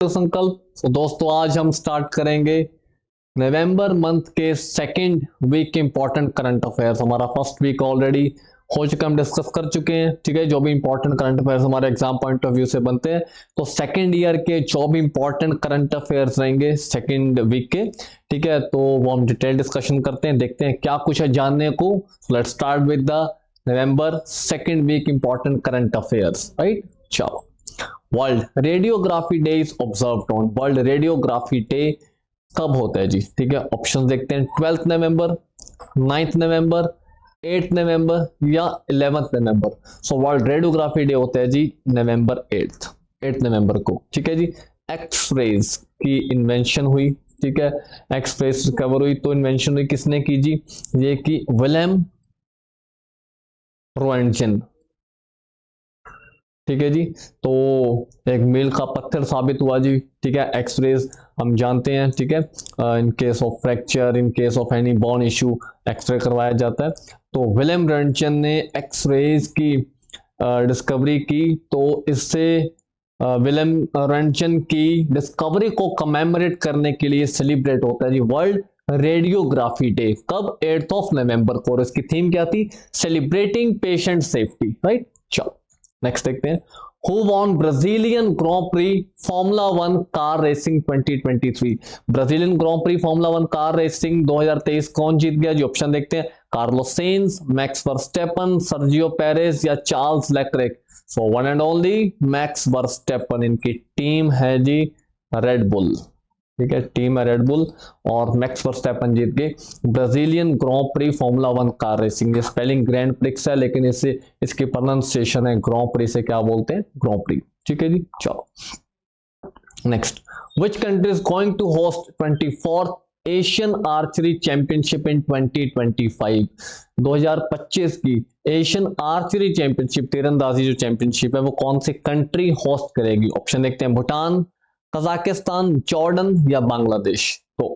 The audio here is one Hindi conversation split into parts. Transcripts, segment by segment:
तो संकल्प। तो दोस्तों आज हम स्टार्ट करेंगे नवंबर मंथ के सेकंड वीक के इंपॉर्टेंट करंट अफेयर्स। हमारा फर्स्ट वीक ऑलरेडी हो चुका, हम डिस्कस कर चुके हैं। ठीक है, जो भी इंपॉर्टेंट करंट अफेयर्स हमारे एग्जाम पॉइंट ऑफ व्यू से बनते हैं, तो सेकंड ईयर के जो भी इंपॉर्टेंट करंट अफेयर्स रहेंगे सेकंड वीक के, ठीक है, तो वो हम डिटेल डिस्कशन करते हैं, देखते हैं क्या कुछ है जानने को। Let's start with the November second week important current affairs. Right, चलो। World radiography day is observed on. World radiography day कब होता है जी? ठीक है, ऑप्शन देखते हैं। 12 नवंबर, 9 नवंबर, 8 नवंबर या 11 नवंबर। सो वर्ल्ड रेडियोग्राफी डे होता है जी नवंबर 8 नवंबर को। ठीक है जी। एक्स-रेज की इन्वेंशन हुई। ठीक है, एक्स-रेज डिस्कवर हुई तो इन्वेंशन हुई किसने की जी? ये की विलेम रोएंटजेन। ठीक है जी, तो एक मील का पत्थर साबित हुआ जी। ठीक है, एक्सरेज हम जानते हैं। ठीक है, in case of fracture, in case of any bone issue x-ray करवाया जाता है। तो विलियम रॉन्टजन ने एक्सरेज की डिस्कवरी की, तो इससे विलियम रॉन्टजन की डिस्कवरी को कमेमोरेट करने के लिए सेलिब्रेट होता है जी वर्ल्ड रेडियोग्राफी डे। कब? 8 नवंबर को। और इसकी थीम क्या थी? Celebrating patient safety. राइट, चलो नेक्स्ट देखते हैं। Who won Brazilian Grand Prix Formula 1 car racing 2023? Brazilian Grand Prix formula 1 car racing 2023 कौन जीत गया जी? ऑप्शन देखते हैं। Carlos Sainz, Max Verstappen, Sergio Perez या Charles Leclerc. So one and only Max Verstappen. इनकी टीम है जी रेड बुल। ठीक है, टीम है रेड बुल और मैक्स वर्स्टेपन जीत गए Brazilian Grand Prix formula 1 car racing. ये स्पेलिंग ग्रैंड प्रिक्स है, लेकिन इससे इसकी प्रोनाउंसिएशन है ग्रॉन्ड प्री से क्या बोलते हैं? Grand prix. ठीक है जी, चलो next. Which country is going to host 24th Asian archery championship in 2025? 2025 की एशियन आर्चरी चैंपियनशिप, तीरंदाजी जो चैंपियनशिप है, वो कौन सी कंट्री होस्ट करेगी? ऑप्शन देखते हैं। भूटान, कजाकिस्तान, जॉर्डन या बांग्लादेश। तो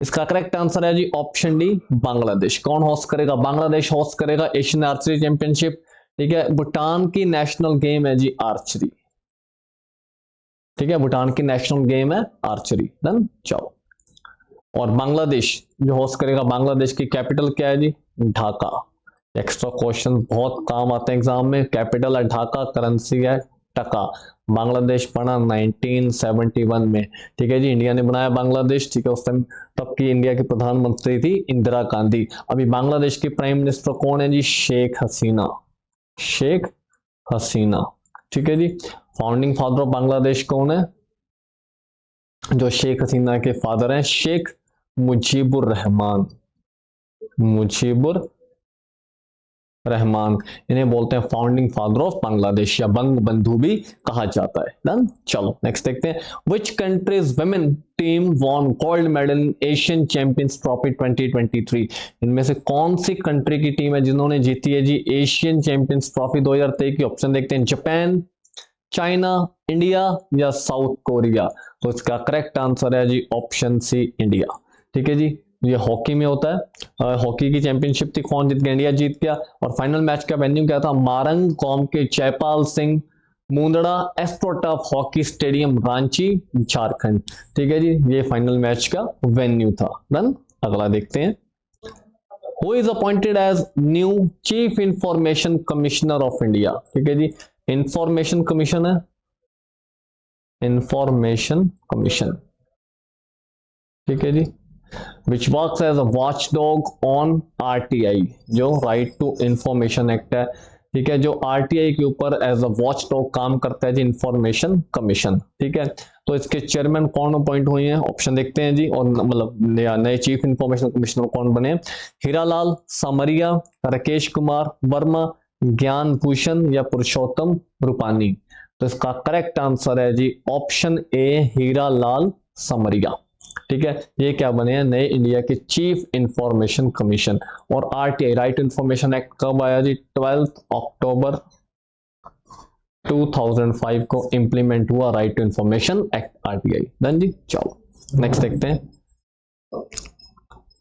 इसका करेक्ट आंसर है जी ऑप्शन डी, बांग्लादेश। कौन होस्ट करेगा? बांग्लादेश होस्ट करेगा एशियन आर्चरी चैंपियनशिप। ठीक है, भूटान की नेशनल गेम है जी आर्चरी। ठीक है, भूटान की नेशनल गेम है आर्चरी। डन, चलो। और बांग्लादेश जो होस्ट करेगा, बांग्लादेश की कैपिटल क्या है जी? ढाका। एक्स्ट्रा क्वेश्चन बहुत काम आते हैं एग्जाम में। कैपिटल है ढाका, करेंसी है टका। बांग्लादेश बना 1971 में। ठीक है जी, इंडिया ने बनाया बांग्लादेश। ठीक है, उस टाइम तब की इंडिया की प्रधानमंत्री थी इंदिरा गांधी। अभी बांग्लादेश की प्राइम मिनिस्टर कौन है जी? शेख हसीना। शेख हसीना। ठीक है जी। फाउंडिंग फादर ऑफ बांग्लादेश कौन है? जो शेख हसीना के फादर हैं, शेख मुजीबुर रहमान। मुजीबुर रहमान, इन्हें बोलते हैं फाउंडिंग फादर ऑफ बांग्लादेश या बंग बंधु भी कहा जाता है। डन, चलो नेक्स्ट देखते हैं। Which countries women team won gold medal in Asian champions trophy 2023? इनमें से कौन सी कंट्री की टीम है जिन्होंने जीती है जी एशियन चैंपियंस ट्रॉफी 2023 की? ऑप्शन देखते हैं। जापान, चाइना, इंडिया या साउथ कोरिया। तो इसका करेक्ट आंसर है जी ऑप्शन सी, इंडिया। ठीक है जी, ये हॉकी में होता है। हॉकी की चैंपियनशिप थी, कौन जीत गया? इंडिया जीत गया। और फाइनल मैच का वेन्यू क्या था? मारंग कॉम के Jaipal Singh Munda astroturf hockey stadium, Ranchi, Jharkhand. ठीक है जी, ये फाइनल मैच का वेन्यू था। डन, अगला देखते हैं। Who is appointed as new chief information commissioner of India? ठीक है जी, इंफॉर्मेशन कमीशन है, इंफॉर्मेशन कमीशन। ठीक है जी, which works as a watchdog on RTI, जो राइट टू इंफॉर्मेशन एक्ट है। ठीक है, जो RTI के ऊपर एज अ वॉचडॉग काम करता है जी इंफॉर्मेशन कमीशन। ठीक है, तो इसके चेयरमैन कौन अपॉइंट हुए हैं? ऑप्शन देखते हैं जी। और मतलब नए चीफ इंफॉर्मेशन कमिश्नर कौन बने? हीरालाल समरिया, राकेश कुमार वर्मा, ज्ञान भूषण या पुरुषोत्तम रूपानी। तो इसका करेक्ट आंसर है जी ऑप्शन ए, हीरालाल समरिया। ठीक है, ये क्या बने हैं? नए इंडिया के चीफ इंफॉर्मेशन कमीशन। और आरटीआई राइट इंफॉर्मेशन एक्ट कब आया जी? 12 अक्टूबर 2005 को इंप्लीमेंट हुआ right to information act, RTI. Done जी, चलो नेक्स्ट देखते हैं।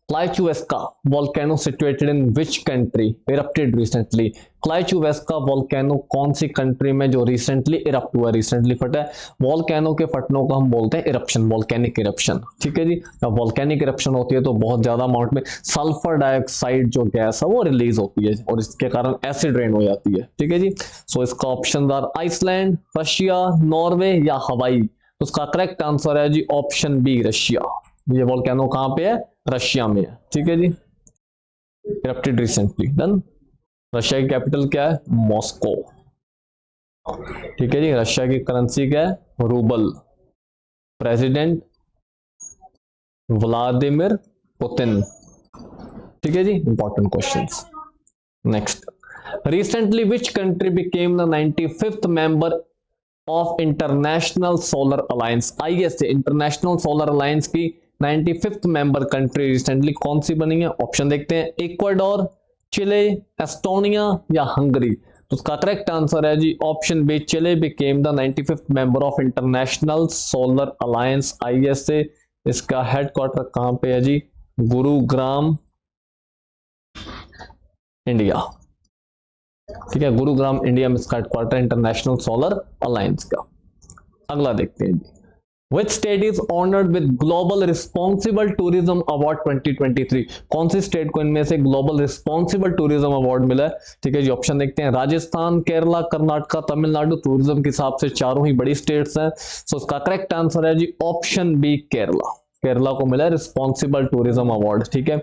Klyuchevskaya volcano situated in which country erupted recently? Klyuchevskaya volcano कौन सी कंट्री में जो रिसेंटली इरप्ट हुआ, रिसेंटली फटा है? वोल्केनो के फटनों को हम बोलते हैं इरप्शन, वोल्केनिक इरप्शन, ठीक है जी। जब वोल्केनिक इरप्शन होती है तो बहुत ज्यादा अमाउंट में सल्फर डाइऑक्साइड जो गैस है वो रिलीज होती है और इसके कारण एसिड रेन हो जाती है, ठीक है जी। सो इसका option are Iceland, Russia, Norway या हवाई। तो उसका करेक्ट आंसर है जी ऑप्शन बी, रशिया। ये वोल्केनो कहां पे है? रशिया में है, ठीक है जी। Erupted recently, done. रशिया की कैपिटल क्या है? मॉस्को, ठीक है जी। रशिया की करेंसी क्या है? रूबल। प्रेसिडेंट व्लादिमीर पुतिन, ठीक है जी। Important questions. Next, recently which country became the 95th member of international solar alliance? ISA, international solar alliance की 95th मेंबर कंट्री रिसेंटली कौन सी बनी है? ऑप्शन देखते हैं, इक्वाडोर, चिले, एस्टोनिया या हंगरी। तो उसका करेक्ट आंसर है जी option B, Chile became the 95th member of international solar alliance, ISA. इसका हेडक्वार्टर कहां पे है जी? गुरुग्राम, इंडिया, ठीक है। गुरुग्राम इंडिया में इसका हेडक्वार्टर इंटरनेशनल सोलर अलायंस का। अगला देखते हैं जी, Which state is honored with Global Responsible Tourism Award 2023? कौन सी स्टेट को इनमें से ग्लोबल रिस्पॉन्सिबल टूरिज्म अवार्ड मिला है? ठीक है जी, ऑप्शन देखते हैं, राजस्थान, केरला, कर्नाटका, तमिलनाडु। टूरिज्म के हिसाब से चारों ही बड़ी स्टेट्स हैं। सो इसका करेक्ट आंसर है जी ऑप्शन बी, केरला। केरला को मिला रिस्पॉन्सिबल टूरिज्म अवार्ड, ठीक है।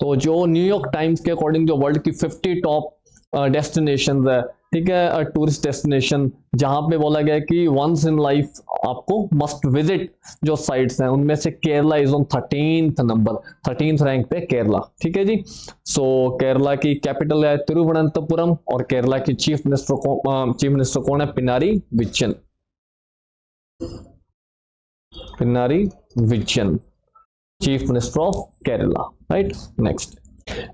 तो जो न्यूयॉर्क टाइम्स के अकॉर्डिंग जो वर्ल्ड की 50 टॉप डेस्टिनेशन है, ठीक है, टूरिस्ट डेस्टिनेशन, जहां पे बोला गया कि वंस इन लाइफ आपको मस्ट विजिट जो साइट्स हैं, उनमें से Kerala is on 13th number, 13th rank पे केरला, ठीक है जी। सो केरला की कैपिटल है तिरुवनंतपुरम और केरला की चीफ मिनिस्टर कौन है? Pinarayi Vijayan, Pinarayi Vijayan, chief minister of Kerala, right. Next,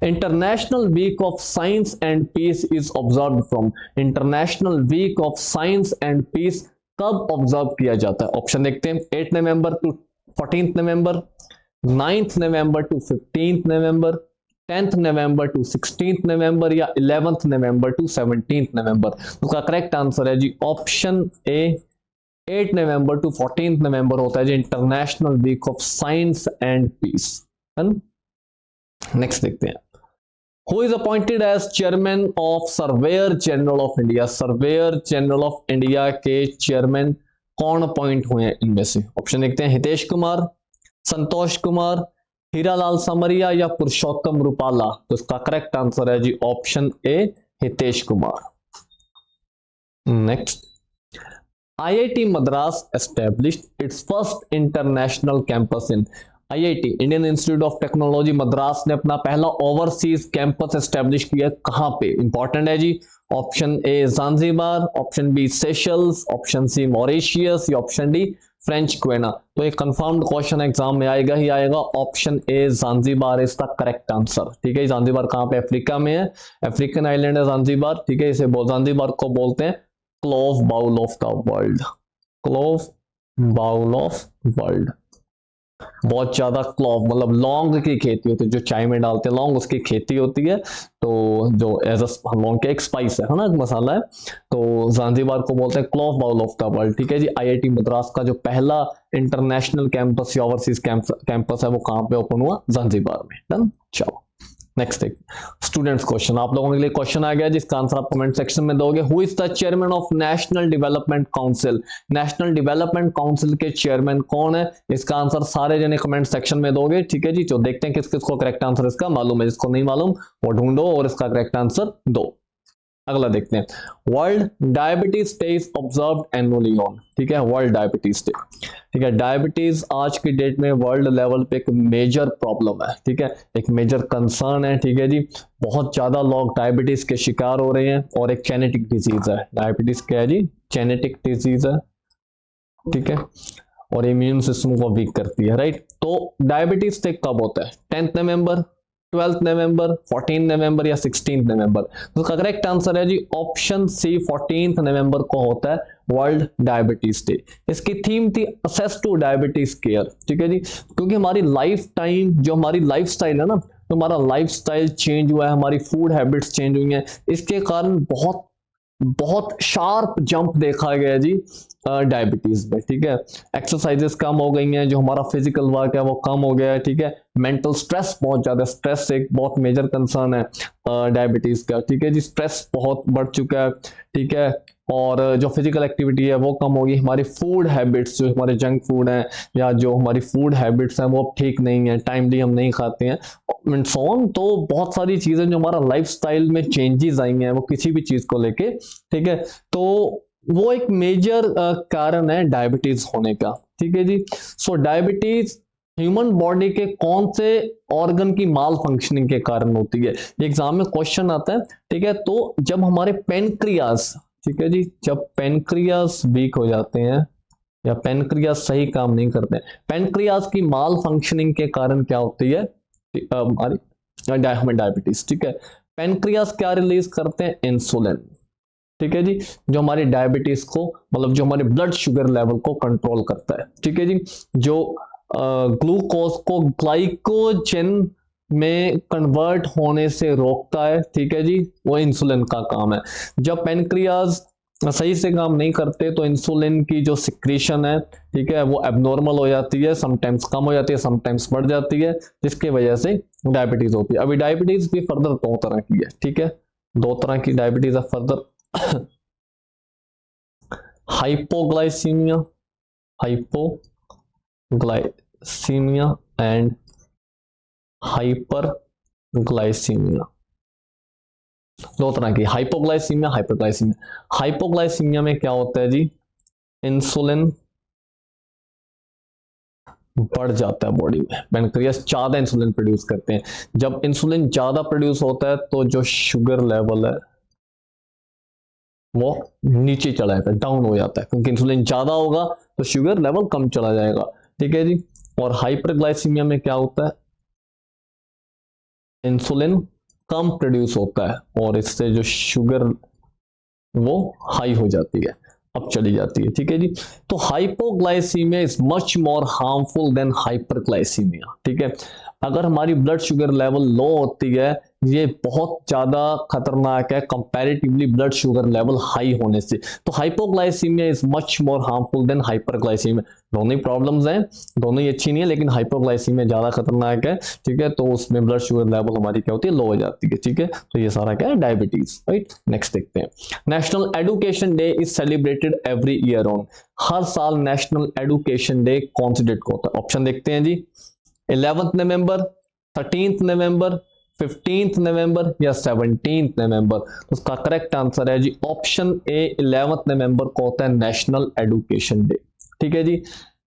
international week of science and peace is observe from? International week of science and peace कब ऑब्जर्व किया जाता है? ऑप्शन देखते हैं, 8 नवंबर टू 14 नवंबर, 9 नवंबर टू 15 नवंबर, 10 नवंबर टू 16 नवंबर या 11 नवंबर टू 17 नवंबर। उसका करेक्ट आंसर है जी ऑप्शन ए, 8 नवंबर टू 14 नवंबर होता है जी international week of science and peace. Next देखते हैं, who is appointed as chairman of surveyor general of India? Surveyor general of India के चेयरमैन कौन अपॉइंट हुए हैं इनमें से? ऑप्शन देखते हैं, हितेश कुमार, संतोष कुमार, हीरालाल समरिया या पुरुषोत्तम रूपाला। तो इसका करेक्ट आंसर है जी option A, Hitesh Kumar. Next, IIT Madras established its first international campus in? IIT Indian institute of technology Madras ने अपना पहला ओवरसीज कैंपस एस्टेब्लिश किया, कहां पे? इंपॉर्टेंट है जी। Option A Zanzibar, option B Seychelles, option C Mauritius या ऑप्शन डी फ्रेंच क्वेना। तो एक कंफर्म्ड क्वेश्चन एग्जाम में आएगा ही आएगा, option A Zanzibar is the correct answer, ठीक है। ज़ांज़ीबार कहां पे? अफ्रीका में है, अफ्रीकन आइलैंड है ज़ांज़ीबार, ठीक है। इसे ज़ांज़ीबार को बोलते हैं clove bowl of the world, clove bowl of world. बहुत ज्यादा क्लॉव मतलब लौंग की खेती होती है, जो चाय में डालते हैं लौंग, उसकी खेती होती है। तो जो एज अ लौंग के एक स्पाइस है ना, एक मसाला है। तो ज़ांज़ीबार को बोलते हैं clove bowl of the world, ठीक है जी। IIT मद्रास का जो पहला इंटरनेशनल कैंपस या ओवरसीज कैंपस है वो कहां पे ओपन हुआ? ज़ांज़ीबार में, डन। चलो नेक्स्ट एक स्टूडेंट्स क्वेश्चन, आप लोगों के लिए क्वेश्चन आ गया जिसका आंसर आप कमेंट सेक्शन में दोगे। Who is the chairman of national development council? National development council के चेयरमैन कौन है? इसका आंसर सारे जने कमेंट सेक्शन में दोगे, ठीक है जी। तो देखते हैं किस किस को करेक्ट आंसर इसका मालूम है, जिसको नहीं मालूम वो ढूंढो और इसका करेक्ट आंसर दो। अगला देखते हैं, world diabetes day is observed annually on? ठीक है, वर्ल्ड डायबिटीज डे, ठीक है। डायबिटीज आज की डेट में वर्ल्ड लेवल पे एक मेजर प्रॉब्लम है, ठीक है, एक मेजर कंसर्न है, ठीक है जी। बहुत ज्यादा लोग डायबिटीज के शिकार हो रहे हैं और एक जेनेटिक डिजीज है। डायबिटीज क्या है जी? जेनेटिक डिजीज है, ठीक है, और इम्यून सिस्टम को वीक करती है, राइट। तो डायबिटीज डे कब होता है? 10 नवंबर, 12 नवंबर, 14 नवंबर या 16 नवंबर? तो इसका करेक्ट आंसर है जी ऑप्शन सी, 14 नवंबर को होता है वर्ल्ड डायबिटीज डे। इसकी थीम थी असेस टू डायबिटीज केयर, ठीक है जी। क्योंकि हमारी लाइफ टाइम जो हमारी लाइफस्टाइल है ना, तो हमारा लाइफस्टाइल चेंज हुआ है, हमारी फूड हैबिट्स चेंज हुई हैं, इसके कारण बहुत बहुत शार्प जंप देखा गया जी डायबिटीज में, ठीक है। एक्सरसाइजेस कम हो गई हैं, जो हमारा फिजिकल वर्क है वो कम हो गया है, ठीक है। मेंटल स्ट्रेस बहुत ज्यादा, स्ट्रेस एक बहुत मेजर कंसर्न है डायबिटीज का, ठीक है जी। स्ट्रेस बहुत बढ़ चुका है, ठीक है। और जो फिजिकल एक्टिविटी है वो कम होगी, हमारी फूड हैबिट्स जो हमारे जंक फूड हैं या जो हमारी फूड हैबिट्स हैं वो अब ठीक नहीं है, टाइमली हम नहीं खाते हैं, सोन। तो बहुत सारी चीजें जो हमारा लाइफस्टाइल में चेंजेस आई हैं वो किसी भी चीज को लेके, ठीक है। तो वो एक मेजर कारण है डायबिटीज होने का, ठीक है जी। सो डायबिटीज ह्यूमन बॉडी के कौन से ऑर्गन की माल फंक्शनिंग के कारण होती है, एग्जाम में क्वेश्चन आता है, ठीक है। तो जब हमारे पेनक्रियास, ठीक है जी, जब पेनक्रियास वीक हो जाते हैं या पेनक्रियास सही काम नहीं करते हैं, पेनक्रियास की माल फंक्शनिंग के कारण क्या होती है हमारी डायबिटीज, ठीक है। पेनक्रियास क्या रिलीज करते हैं, इंसुलिन, ठीक है जी, जो हमारी डायबिटीज को मतलब जो हमारे ब्लड शुगर लेवल को कंट्रोल करता है, ठीक है जी। जो ग्लूकोज को ग्लाइकोजन में कन्वर्ट होने से रोकता है, ठीक है जी, वो इंसुलिन का काम है। जब पेनक्रियाज सही से काम नहीं करते तो इंसुलिन की जो सिक्रीशन है, ठीक है, वो एबनॉर्मल हो जाती है, समटाइम्स कम हो जाती है, समटाइम्स बढ़ जाती है, जिसकी वजह से डायबिटीज होती है। अभी डायबिटीज भी फर्दर दो तरह की है, ठीक है, दो तरह की डायबिटीज है further. Hypoglycaemia, hypoglycaemia and hyperglycaemia, दो तरह की हाइपोग्लाइसीमिया, हाइपरग्लाइसीमिया। हाइपोग्लाइसीमिया में क्या होता है जी, इंसुलिन बढ़ जाता है बॉडी में, पेनक्रियास ज्यादा इंसुलिन प्रोड्यूस करते हैं। जब इंसुलिन ज्यादा प्रोड्यूस होता है तो जो शुगर लेवल है वो नीचे चला जाता है, डाउन हो जाता है, क्योंकि इंसुलिन ज्यादा होगा तो शुगर लेवल कम चला जाएगा, ठीक है जी। और हाइपरग्लाइसीमिया में क्या होता है, इंसुलिन कम प्रोड्यूस होता है और इससे जो शुगर वो हाई हो जाती है, अब चली जाती है, ठीक है जी। तो hypoglycaemia is much more harmful than hyperglycaemia, ठीक है। अगर हमारी ब्लड शुगर लेवल लो होती है, ये बहुत ज्यादा खतरनाक है comparatively blood sugar level high होने से। तो hypoglycaemia is much more harmful than hyperglycaemia. दोनों ही प्रॉब्लम्स हैं, दोनों ही अच्छी नहीं है, लेकिन हाइपोग्लाइसीमिया ज्यादा खतरनाक है, ठीक है। तो उसमें ब्लड शुगर लेवल हमारी क्या होती है, लो हो जाती है, ठीक है। तो ये सारा क्या है, डायबिटीज, राइट। नेक्स्ट देखते हैं, national education day is celebrated every year on. हर साल नेशनल एजुकेशन डे कौन सी डेट को होता है? ऑप्शन देखते हैं जी, 11 नवंबर, 13 नवंबर, 15 नवंबर या 17 नवंबर। तो उसका करेक्ट आंसर है जी ऑप्शन ए, 11 नवंबर को होता है नेशनल एजुकेशन डे, ठीक है जी।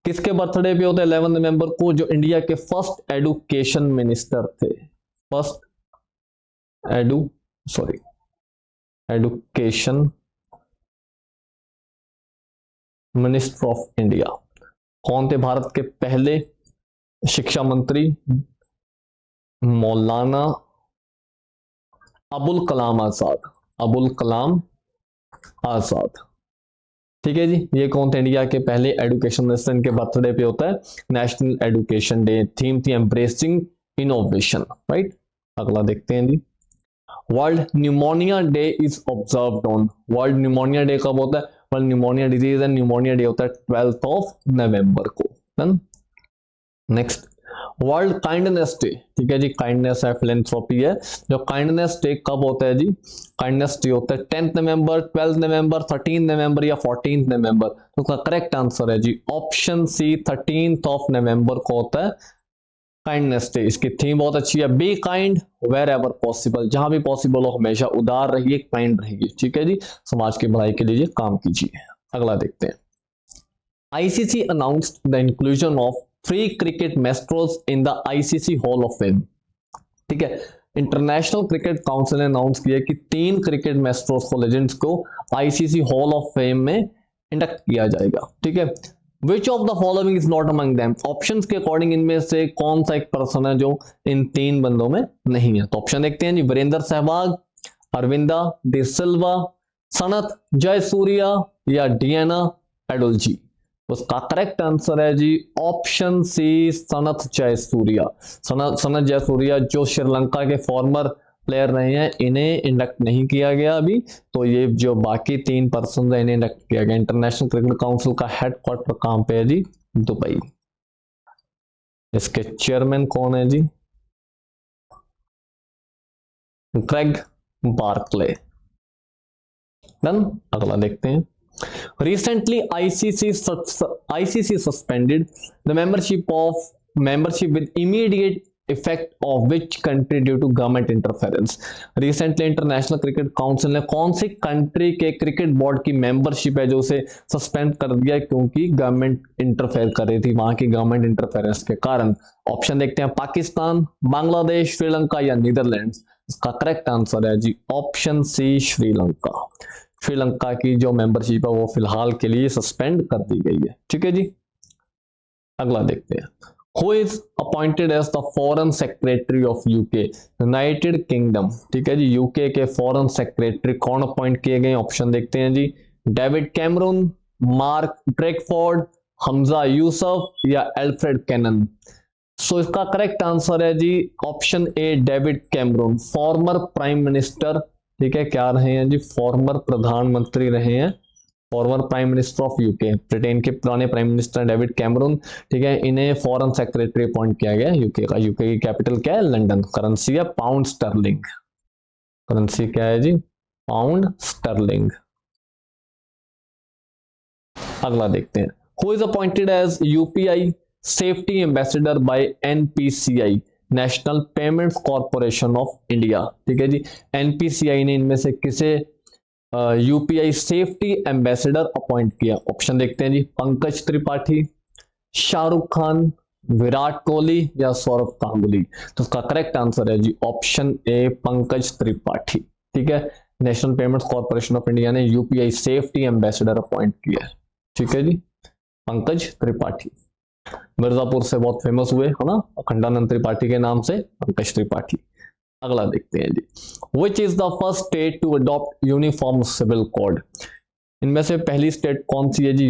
किसके बर्थडे पे होता है 11 नवंबर को? जो इंडिया के फर्स्ट एजुकेशन मिनिस्टर थे, first education minister of India कौन थे? भारत के पहले शिक्षा मंत्री मौलाना अबुल कलाम आजाद, अबुल कलाम आजाद, ठीक है जी। ये कौन थे इंडिया के पहले एजुकेशन मिनिस्टर, इनके बर्थडे पे होता है नेशनल एजुकेशन डे। थीम थी एम्ब्रेसिंग इनोवेशन, राइट। अगला देखते हैं जी, world pneumonia day is observed on. World pneumonia day कब होता है? World pneumonia disease and pneumonia day होता है 12 नवंबर को। नेक्स्ट, वर्ल्ड काइंडनेस डे, ठीक है जी, काइंडनेस है, फिलेंथ्रोपी है। जो काइंडनेस डे कब होता है जी? काइंडनेस डे होता है 10 नवंबर, 12 नवंबर, 13 नवंबर या 14 नवंबर। तो उसका करेक्ट आंसर है जी ऑप्शन सी, 13 नवंबर को होता है काइंडनेस डे। इसकी थीम बहुत अच्छी है, be kind wherever possible, जहां भी पॉसिबल हो हमेशा उदार रहिए, काइंड रहिए, ठीक है जी। समाज की भलाई के लिए काम कीजिए। अगला देखते हैं, ICC announced the inclusion of 3 cricket मैस्ट्रोस in the ICC hall of fame, ठीक है। इंटरनेशनल क्रिकेट काउंसिल ने अनाउंस किया कि 3 क्रिकेट मैस्ट्रोस को, लेजेंड्स को आईसीसी हॉल ऑफ फेम में इंडक्ट किया जाएगा, ठीक है। Which of the following is not among them, options के अकॉर्डिंग इनमें से कौन सा एक पर्सन है जो इन 3 बंदों में नहीं है। तो ऑप्शन देखते हैं जी, वीरेंद्र सहवाग, अरविंदा डी सिल्वा, सनत जयसूर्या या डियाना एडुल्जी। उसका करेक्ट आंसर है जी ऑप्शन सी, सनत जयसूर्या। सनत जयसूर्या जो श्रीलंका के फॉर्मर प्लेयर रहे हैं, इन्हें इंडक्ट नहीं किया गया अभी। तो ये जो बाकी 3 पर्सन है इन्हें इंडक्ट किया गया। इंटरनेशनल क्रिकेट काउंसिल का हेडक्वार्टर कहां पे है जी? दुबई। इसके चेयरमैन कौन है जी? Greg Barclay. डन। अगला देखते हैं। Recently, ICC suspended the membership with immediate effect of which country due to government interference. Recently, international cricket council ने कौन सी कंट्री के क्रिकेट बोर्ड की मेंबरशिप है जो उसे सस्पेंड कर दिया क्योंकि गवर्नमेंट इंटरफेयर कर रही थी, वहां की गवर्नमेंट इंटरफेरेंस के कारण। ऑप्शन देखते हैं, पाकिस्तान, बांग्लादेश, श्रीलंका या नीदरलैंड्स। इसका करेक्ट आंसर है जी ऑप्शन सी, श्रीलंका। श्रीलंका की जो मेंबरशिप है वो फिलहाल के लिए सस्पेंड कर दी गई है। ठीक है जी। अगला देखते हैं। Who is appointed as the foreign secretary of UK, United Kingdom. ठीक है जी, यूके के फॉरेन सेक्रेटरी कौन अपॉइंट किए गए? ऑप्शन देखते हैं जी, David Cameron, Mark Drakeford, Humza Yousaf या एल्फ्रेड कैनन। सो इसका करेक्ट आंसर है जी option A, David Cameron, former prime minister. ठीक है, क्या रहे हैं जी? फॉर्मर प्रधानमंत्री रहे हैं, farmer prime minister of UK. Britain के पुराने प्राइम मिनिस्टर डेविड कैमरून। ठीक है, इन्हें फॉरेन सेक्रेटरी अपॉइंट किया गया यूके का। यूके की कैपिटल क्या है? लंदन। करेंसी है पाउंड स्टर्लिंग। करेंसी क्या है जी? Pound sterling. अगला देखते हैं। Who is appointed as UPI safety ambassador by NPCI, National Payments Corporation of India. ठीक है जी, एनपीसीआई ने इनमें से किसे यूपीआई सेफ्टी एम्बेसडर अपॉइंट किया? ऑप्शन देखते हैं जी, पंकज त्रिपाठी, शाहरुख खान, विराट कोहली या सौरभ गांगुली। तो उसका करेक्ट आंसर है जी ऑप्शन ए, पंकज त्रिपाठी। ठीक है, national Payments Corporation of India ने यूपीआई सेफ्टी एम्बेसडर अपॉइंट किया है। ठीक है जी, पंकज त्रिपाठी मिर्जापुर से बहुत फेमस हुए है ना, अखंडानंद त्रिपाठी के नाम से पंकज त्रिपाठी। अगला देखते हैं जी, which is the first state to adopt uniform civil code. इनमें से पहली स्टेट कौन सी है जी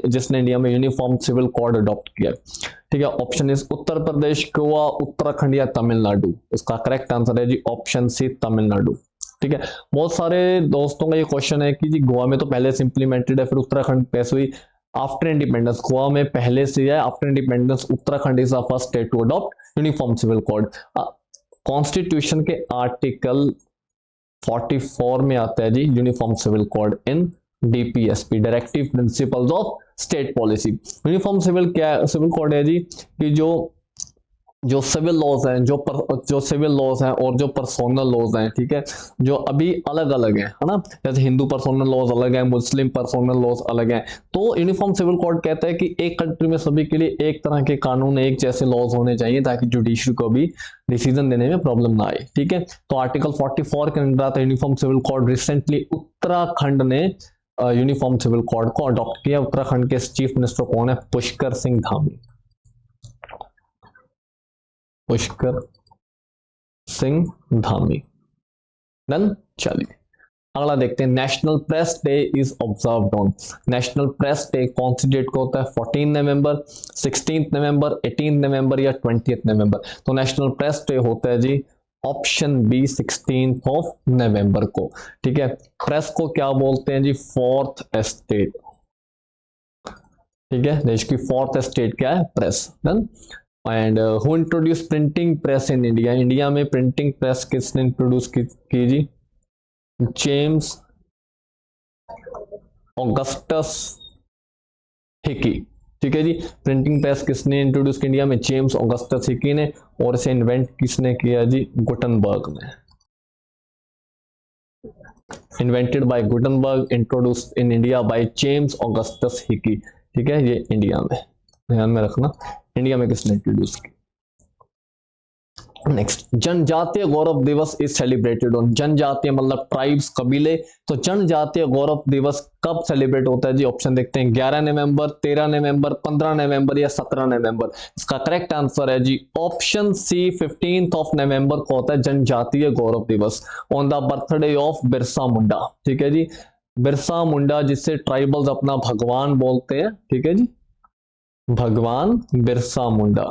जिसने इंडिया में यूनिफॉर्म सिविल कोड अडॉप्ट किया? ठीक है, ऑप्शन इज उत्तर प्रदेश, गोवा, उत्तराखंड या तमिलनाडु। इसका करेक्ट आंसर है जी ऑप्शन सी, तमिलनाडु। ठीक है, बहुत सारे दोस्तों का ये क्वेश्चन है कि जी गोवा में तो पहले से इंप्लीमेंटेड है, फिर उत्तराखंड पैसे हुई आफ्टर इंडिपेंडेंस। गोवा में पहले से है, after independence Uttarakhand is the first state to adopt uniform civil code. Constitution के आर्टिकल 44 में आता है जी uniform civil code in DPSP, directive principles of state policy. Uniform civil code है जी कि जो सिविल लॉज हैं, जो सिविल लॉज हैं और जो पर्सोनल लॉज हैं, ठीक है, जो अभी अलग अलग हैं, है ना, जैसे हिंदू पर्सोनल लॉज अलग है, मुस्लिम पर्सोनल लॉज अलग हैं। तो यूनिफॉर्म सिविल कोड कहता है कि एक कंट्री में सभी के लिए एक तरह के कानून, एक जैसे लॉज होने चाहिए ताकि जुडिशरी को भी डिसीजन देने में प्रॉब्लम ना आए। ठीक है, तो आर्टिकल 44 के अंदर आता है uniform civil code. Recently Uttarakhand ने यूनिफॉर्म सिविल कोड को अडॉप्ट किया। उत्तराखंड के चीफ मिनिस्टर कौन है? पुष्कर सिंह धामी। पुष्कर सिंह धामी। डन। चलिए अगला देखते हैं। National press day is observed on. National press day कौन सी डेट को होता है? 14 नवंबर, 16 नवंबर, 18 नवंबर या 20 नवंबर। तो नेशनल प्रेस डे होता है जी ऑप्शन बी, 16 नवंबर को। ठीक है, प्रेस को क्या बोलते हैं जी? Fourth estate. ठीक है, देश की फोर्थ एस्टेट क्या है? Press. Done. And who introduce printing press in India. India में प्रिंटिंग प्रेस किसने इंट्रोड्यूस की जी? James Augustus Hicky. ठीक है जी, प्रिंटिंग प्रेस किसने इंट्रोड्यूस किया इंडिया में? जेम्स ऑगस्टस हिकी ने। और इसे इन्वेंट किसने किया जी? गुटनबर्ग ने। Invented by Gutenberg, introduced in India by James Augustus Hicky. ठीक है, ये इंडिया में ध्यान में रखना, इंडिया में किसने इंट्रोड्यूस की। नेक्स्ट, जनजातीय गौरव दिवस इज सेलिब्रेटेड ऑन, जनजातीय मतलब ट्राइब्स, कबीले, तो जनजातीय गौरव दिवस कब सेलिब्रेट होता है जी? ऑप्शन देखते हैं, 11 नवंबर, 13 नवंबर, 15 नवंबर या 17 नवंबर। इसका करेक्ट आंसर है जी ऑप्शन सी, 15 ऑफ नवंबर को होता है जनजातीय गौरव दिवस, on the birthday of Birsa Munda. ठीक है जी, बिरसा मुंडा जिससे ट्राइबल्स अपना भगवान बोलते हैं, ठीक है जी, भगवान बिरसा मुंडा।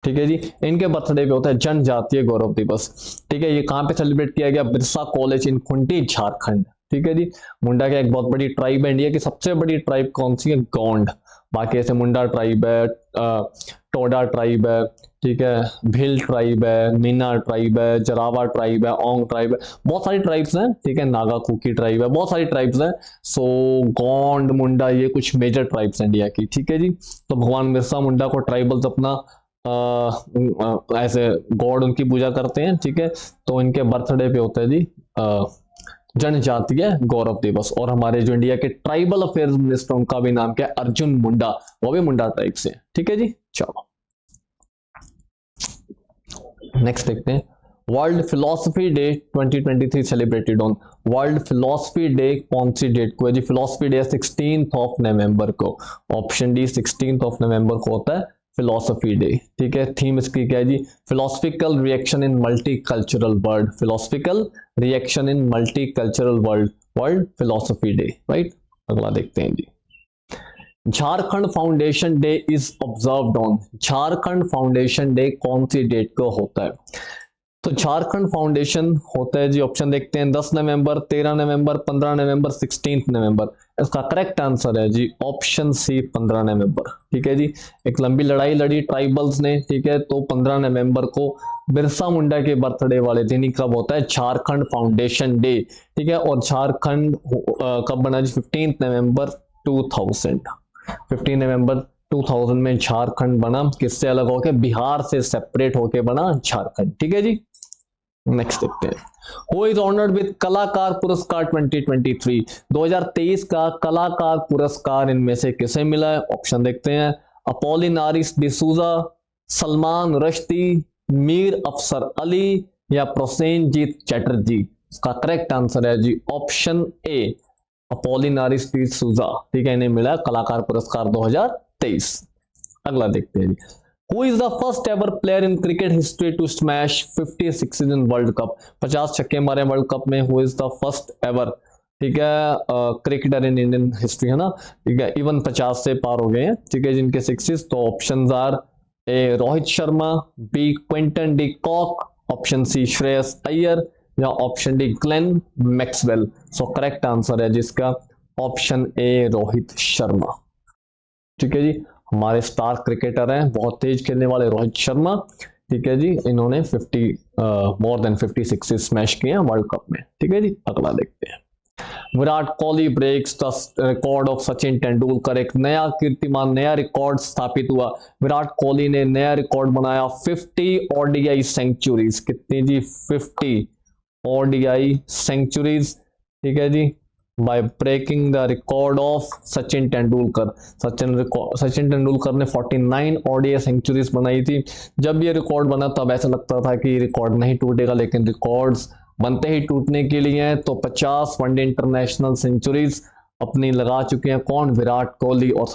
ठीक है जी, इनके बर्थडे पे होता है जनजातीय गौरव दिवस। ठीक है, ये कहां पे सेलिब्रेट किया गया? Birsa college in Khunti, Jharkhand. ठीक है जी, मुंडा का एक बहुत बड़ी ट्राइब है, इंडिया की सबसे बड़ी ट्राइब कौन सी है? गोंड। बाकी ऐसे मुंडा ट्राइब है, टोडा ट्राइब है, ठीक है, भील ट्राइब है, मीना ट्राइब है, जरावा ट्राइब है, ओंग ट्राइब है, बहुत सारी ट्राइब्स हैं। ठीक है, नागा कुकी ट्राइब है, बहुत सारी ट्राइब्स हैं। सो गोंड, मुंडा, ये कुछ मेजर ट्राइब्स हैं इंडिया की। ठीक है जी, तो भगवान बिरसा मुंडा को ट्राइबल्स अपना ऐसे गॉड उनकी पूजा करते हैं। ठीक है, तो इनके बर्थडे पे होता है जी जनजातीय गौरव दिवस। और हमारे जो इंडिया के ट्राइबल अफेयर्स मिनिस्टर उनका भी नाम क्या है? अर्जुन मुंडा, वो भी मुंडा ट्राइब से। ठीक है जी, चलो नेक्स्ट देखते हैं, world philosophy day 2023 celebrated on, world philosophy day कौन सी डेट को है जी? फिलोसफी डे 16 ऑफ नवंबर को, ऑप्शन डी 16 ऑफ नवंबर को होता है फिलोसफी डे। ठीक है, थीम इसकी क्या है जी? Philosophical reaction in multi cultural world, philosophical reaction in multi cultural world, world philosophy day, right. अगला देखते हैं जी, Jharkhand foundation day is observed on, Jharkhand foundation day कौन सी डेट को होता है? तो झारखंड फाउंडेशन होता है जी, ऑप्शन देखते हैं, 10 नवंबर, 13 नवंबर, 15 नवंबर, 16 नवंबर। इसका करेक्ट आंसर है जी ऑप्शन सी, 15 नवंबर। ठीक है जी, एक लंबी लड़ाई लड़ी ट्राइबल्स ने। ठीक है, तो 15 नवंबर को बिरसा मुंडा के बर्थडे वाले दिन ही कब होता है? Jharkhand foundation day. ठीक है, और झारखंड कब बना जी? 15 नवंबर 2000, 15 नवंबर 2000 में झारखंड बना। किससे अलग होके? बिहार से सेपरेट होके बना झारखंड। ठीक है जी, नेक्स्ट देखते हैं, हु इज ऑनर्ड विद कलाकार पुरस्कार 2023, 2023 का कलाकार पुरस्कार इनमें से किसे मिला है? ऑप्शन देखते हैं, अपोलिनारिस डिसूजा, सलमान रश्दी, मीर अफसर अली या प्रोसेनजीत चैटर्जी। इसका करेक्ट आंसर है जी ऑप्शन ए, अपोलिनारिस डिसूजा। ठीक है, इन्हें मिला कलाकार पुरस्कार 2023। अगला देखते हैं जी, Who is the first ever player in cricket history to smash 50 sixes in World Cup? 50 छक्के मारे वर्ल्ड कप में। Who is the first ever? ठीक है, क्रिकेटर इन इंडियन हिस्ट्री है ना। ठीक है, इवन 50 से पार हो गए हैं। ठीक है, जिनके सिक्सेस। तो options are A Rohit Sharma, B Quinton de Kock, option C Shreyas Iyer या option D Glenn Maxwell. So correct answer है जिसका ऑप्शन ए, रोहित शर्मा। ठीक है जी, हमारे स्टार क्रिकेटर हैं, बहुत तेज खेलने वाले रोहित शर्मा। ठीक है जी, इन्होंने 50 मोर देन 50 सिक्सेस स्मैश किए हैं वर्ल्ड कप में। ठीक है जी, अगला देखते हैं, Virat Kohli breaks the record of Sachin Tendulkar. एक नया कीर्तिमान, नया रिकॉर्ड स्थापित हुआ। विराट कोहली ने नया रिकॉर्ड बनाया, 50 ओडीआई सेंचुरीज। कितनी जी? 50 ओडीआई सेंचुरीज। ठीक है जी, by breaking the record of Sachin Tendulkar. Sachin Tendulkar ने 49 ओडीआई सेंचुरीज बनाई थी। जब ये रिकॉर्ड बना तब ऐसा लगता था कि रिकॉर्ड नहीं टूटेगा, लेकिन रिकॉर्ड्स बनते ही टूटने के लिए हैं। तो 50 वनडे इंटरनेशनल सेंचुरीज अपनी लगा चुके हैं कौन? विराट कोहली। और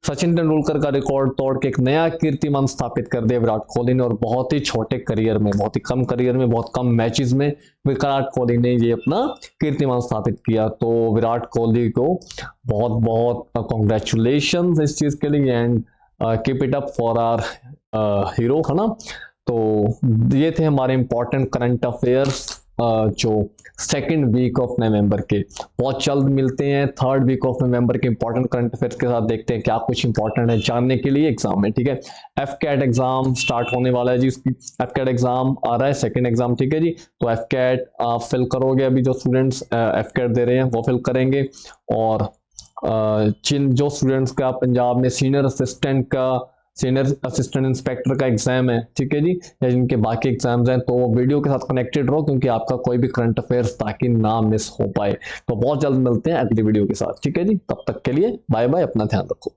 सचिन तेंदुलकर का रिकॉर्ड तोड़ के एक नया कीर्तिमान स्थापित कर दिया विराट कोहली ने। और बहुत ही छोटे करियर में, बहुत ही कम करियर में, बहुत कम मैचेस में विराट कोहली ने ये अपना कीर्तिमान स्थापित किया। तो विराट कोहली को बहुत बहुत कॉन्ग्रेचुलेशन इस चीज के लिए, and keep it up for our hero, है ना। तो ये थे हमारे इंपॉर्टेंट करंट अफेयर्स जो सेकेंड वीक ऑफ नवंबर के। बहुत जल्द मिलते हैं थर्ड वीक ऑफ नवंबर के इंपॉर्टेंट करंट अफेयर्स के साथ। देखते हैं क्या कुछ इंपॉर्टेंट है जानने के लिए एग्जाम में। ठीक है, एफकेट एग्जाम स्टार्ट होने वाला है जी। उसकी एफकेट एग्जाम आ रहा है, सेकंड एग्जाम। ठीक है जी, तो एफकेट आप फिल करोगे। अभी जो स्टूडेंट्स एफकेट दे रहे हैं वो फिल करेंगे। और जो स्टूडेंट्स का पंजाब में सीनियर असिस्टेंट इंस्पेक्टर का एग्जाम है, ठीक है जी, या जिनके बाकी एग्जाम्स हैं, तो वीडियो के साथ कनेक्टेड रहो, क्योंकि आपका कोई भी करंट अफेयर्स ताकि ना मिस हो पाए। तो बहुत जल्द मिलते हैं अगली वीडियो के साथ। ठीक है जी, तब तक के लिए बाय बाय, अपना ध्यान रखो।